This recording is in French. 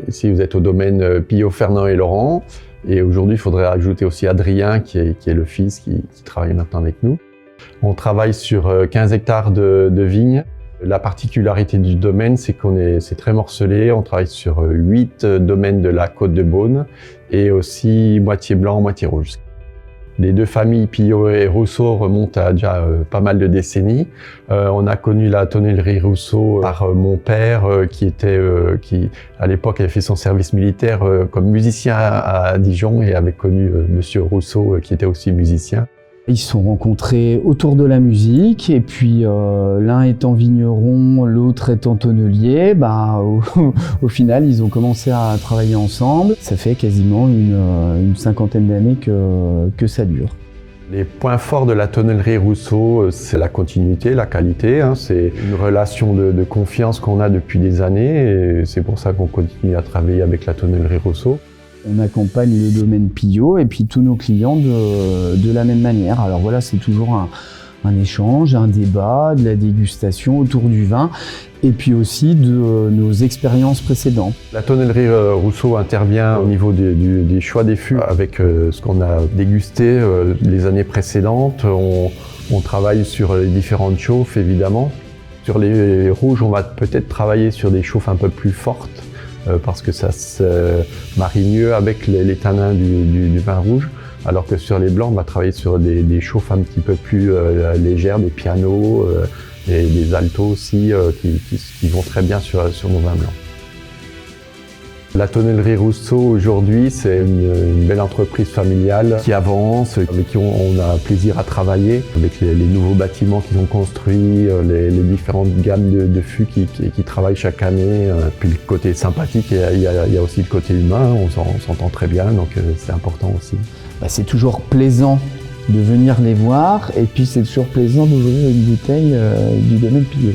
Ici, vous êtes au domaine Pillot, Fernand et Laurent. Et aujourd'hui, il faudrait ajouter aussi Adrien, qui est le fils, qui travaille maintenant avec nous. On travaille sur 15 hectares de vignes. La particularité du domaine, c'est c'est très morcelé. On travaille sur 8 domaines de la Côte de Beaune et aussi moitié blanc, moitié rouge. Les deux familles Pillot et Rousseau remontent à déjà pas mal de décennies. On a connu la tonnellerie Rousseau par mon père qui à l'époque avait fait son service militaire comme musicien à Dijon et avait connu monsieur Rousseau qui était aussi musicien. Ils se sont rencontrés autour de la musique et puis l'un étant vigneron, l'autre étant tonnelier, au final ils ont commencé à travailler ensemble. Ça fait quasiment une cinquantaine d'années que ça dure. Les points forts de la tonnellerie Rousseau, c'est la continuité, la qualité. C'est une relation de confiance qu'on a depuis des années et c'est pour ça qu'on continue à travailler avec la tonnellerie Rousseau. On accompagne le domaine Pillot et puis tous nos clients de la même manière. Alors voilà, c'est toujours un échange, un débat, de la dégustation autour du vin et puis aussi de nos expériences précédentes. La tonnellerie Rousseau intervient au niveau des choix des fûts avec ce qu'on a dégusté les années précédentes. On travaille sur les différentes chauffes évidemment. Sur les rouges, on va peut-être travailler sur des chauffes un peu plus fortes. Parce que ça se marie mieux avec les tanins du vin rouge, alors que sur les blancs, on va travailler sur des chauffes un petit peu plus légères, des pianos, et des altos aussi, qui vont très bien sur nos vins blancs. La tonnellerie Rousseau aujourd'hui, c'est une belle entreprise familiale qui avance, avec qui on a plaisir à travailler, avec les nouveaux bâtiments qu'ils ont construits, les différentes gammes de fûts qui travaillent chaque année. Puis le côté sympathique, il y a aussi le côté humain, on s'entend très bien, donc c'est important aussi. C'est toujours plaisant de venir les voir et puis c'est toujours plaisant d'ouvrir une bouteille du domaine Pillot.